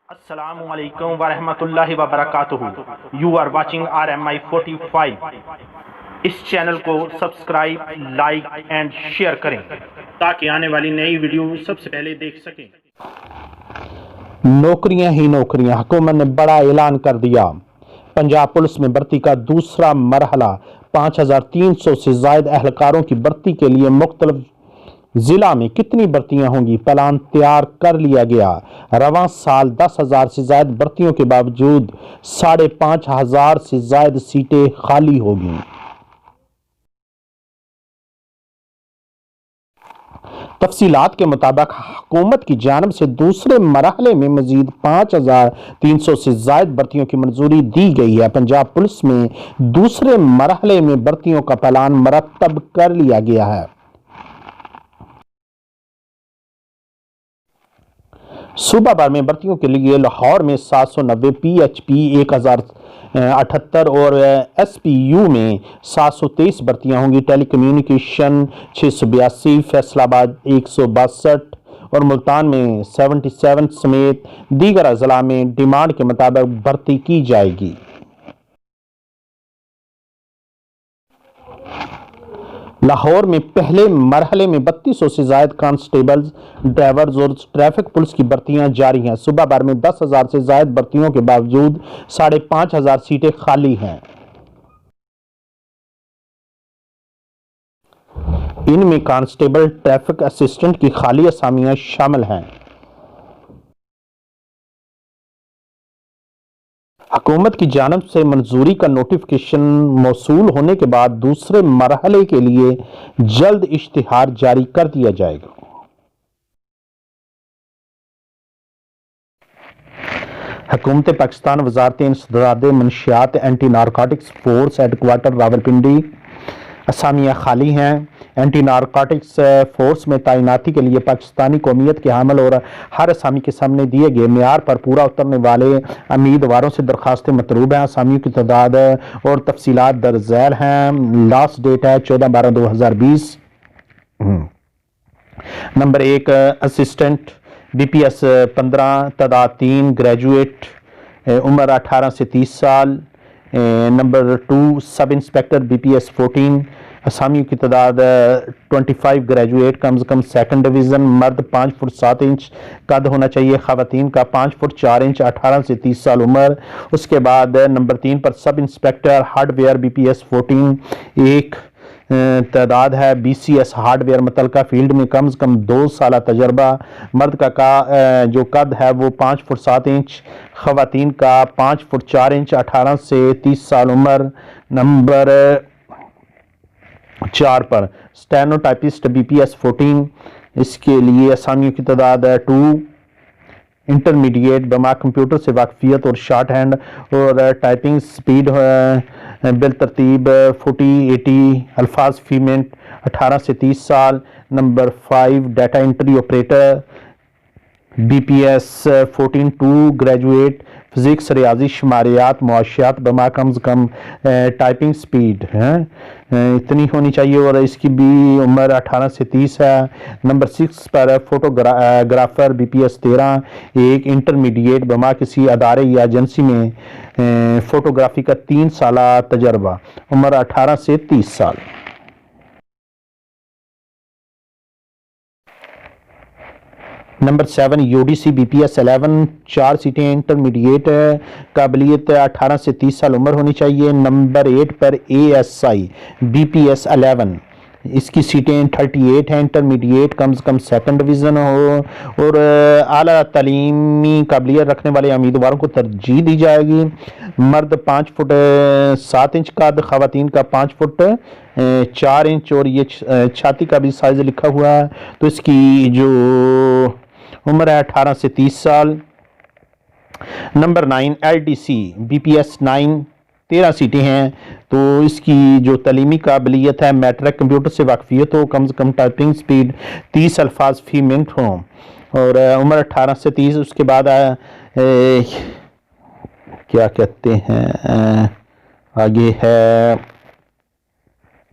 السلام علیکم ورحمۃ اللہ وبرکاتہ. You are watching RMI 45. اس چینل کو سبسکرائب، لائک اینڈ شیئر کریں تاکہ آنے والی نئی ویڈیو سب سے پہلے دیکھ سکیں. نوکریاں ہی نوکریاں، حکومت نے بڑا اعلان کر دیا. پنجاب پولیس میں بھرتی کا دوسرا مرحلہ 5300 سے زائد اہلکاروں کی بھرتی کے لیے مختلف ضلع میں کتنی بھرتیاں ہوں گی؟ پلان تیار کر لیا گیا. رواں سال 10,000 سے زائد بھرتیوں کے باوجود 5,500 سے زائد سیٹیں خالی ہوگی. تفصیلات کے مطابق حکومت کی جانب سے دوسرے مرحلے میں مزید 5,300 سے زائد بھرتیوں کی منظوری دی گئی ہے. پنجاب پولیس میں دوسرے مرحلے میں بھرتیوں کا پلان مرتب کر لیا گیا ہے. صوبہ بھر میں بھرتیوں کے لیے لاہور میں 790، PHP 1,078 اور SPU میں 723 بھرتیاں ہوں گی. ٹیلی کمیونیکیشن 682، فیصل آباد 162 اور ملتان میں 77 سمیت دیگر اضلاع میں ڈیمانڈ کے مطابق بھرتی کی جائے گی. لاہور میں پہلے مرحلے میں 3200 سے زائد کانسٹیبلز، ڈرائیورز اور ٹریفک پولیس کی بھرتیاں جاری ہیں. صوبہ بھر میں 10,000 سے زائد بھرتیوں کے باوجود 5,500 سیٹیں خالی ہیں. ان میں کانسٹیبل، ٹریفک اسسٹنٹ کی خالی اسامیاں شامل ہیں. حکومت کی جانب سے منظوری کا نوٹیفکیشن موصول ہونے کے بعد دوسرے مرحلے کے لیے جلد اشتہار جاری کر دیا جائے گا. حکومت پاکستان وزارت انسداد منشیات anti narcotics force headquarter Rawalpindi. اسامیاں خالی ہیں. اینٹی نارکوٹکس فورس میں تعیناتی کے لیے پاکستانی قومیت کے حامل اور ہر اسامی کے سامنے دیے گئے معیار پر پورا اترنے والے امیدواروں سے درخواستیں مطلوب ہیں. اسامیوں کی تعداد اور تفصیلات در ذیل ہیں. لاسٹ ڈیٹ ہے 14/12/2020. نمبر 1 اسسٹنٹ BPS 15، تعداد 3، گریجویٹ، عمر 18 سے 30 سال. نمبر 2 سب انسپیکٹر BPS 14، اسامیوں کی تعداد 25، گریجویٹ، کم از کم سیکنڈ ڈویژن، مرد 5 فٹ 7 انچ قد ہونا چاہیے، خواتین کا 5 فٹ 4 انچ، 18 سے 30 سال عمر. اس کے بعد number 3 per sub inspector hard where BPS 14، ایک تعداد ہے. BCS ہارڈ ویئر متعلقہ فیلڈ میں کم از کم 2 سالہ تجربہ. مرد کا جو قد ہے وہ 5 فٹ 7 انچ، خواتین کا 5 فٹ 4 انچ، 18 سے 30 سال عمر. نمبر 4 پر اسٹینو ٹائپسٹ BPS 14، اس کے لیے اسامیوں کی تعداد 2، انٹرمیڈیٹ بما کمپیوٹر سے واقفیت اور شارٹ ہینڈ اور ٹائپنگ سپیڈ بالترتیب 40-80 الفاظ فی منٹ، 18 سے 30 سال. Number 5 data entry operator BPS 14-2، graduate, physics, ریاضی، شماریات، معاشیات بما کم از کم ٹائپنگ سپیڈ اتنی ہونی چاہیے اور اس کی بھی عمر 18 سے 30 ہے. نمبر 6 پر فوٹوگرافر BPS 13، ایک انٹرمیڈیٹ بما کسی ادارے یا ایجنسی میں فوٹوگرافی کا 3 سالہ تجربہ، عمر 18 سے 30 سال. نمبر 7 UDC BPS 11، 4 سیٹیں، انٹرمیڈیٹ، قابلیت 18 سے 30 سال عمر ہونی چاہیے. نمبر 8 پر ASI BPS 11، اس کی سیٹیں 38 ہیں، انٹرمیڈیٹ، کم از کم سیکنڈ ڈویژن ہو اور اعلیٰ تعلیمی قابلیت رکھنے والے امیدواروں کو ترجیح دی جائے گی. مرد 5 فٹ 7 انچ قد، خواتین کا 5 فٹ 4 انچ اور یہ چھاتی کا بھی سائز لکھا ہوا ہے تو اس کی جو عمر ہے 18 سے 30 سال. نمبر 9 LDC BPS 9، 13 سیٹیں ہیں تو اس کی جو تعلیمی قابلیت ہے میٹرک، کمپیوٹر سے واقفیت ہو، کم از کم ٹائپنگ سپیڈ 30 الفاظ فی منٹ ہوں اور عمر 18 سے 30. اس کے بعد کیا کہتے ہیں آگے ہے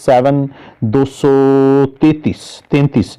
7 233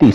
30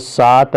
7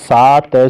7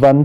1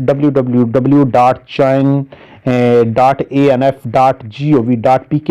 www.join.anf.gov.pk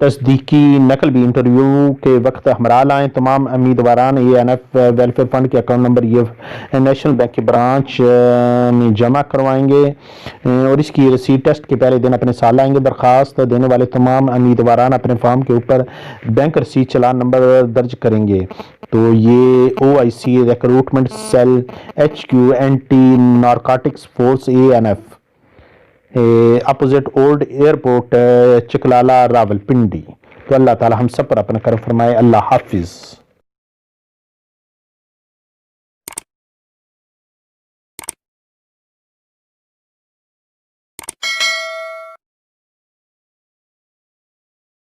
تصدیقی نقل بھی انٹرویو کے وقت ہمراہ لائیں. تمام امیدواران ANF ویلفیئر فنڈ کے اکاؤنٹ نمبر یہ نیشنل بینک کے برانچ میں جمع کروائیں گے اور اس کی رسید ٹیسٹ کے پہلے دن اپنے ساتھ لائیں گے. درخواست دینے والے تمام امیدواران اپنے فارم کے اوپر بینک رسید چلان نمبر درج کریں گے. تو یہ OIC recruitment cell HQ anti narcotics force ANF opposite old airport Chaklala Rawalpindi. تو اللہ تعالی ہم سب پر اپنا کرم فرمائے. اللہ حافظ.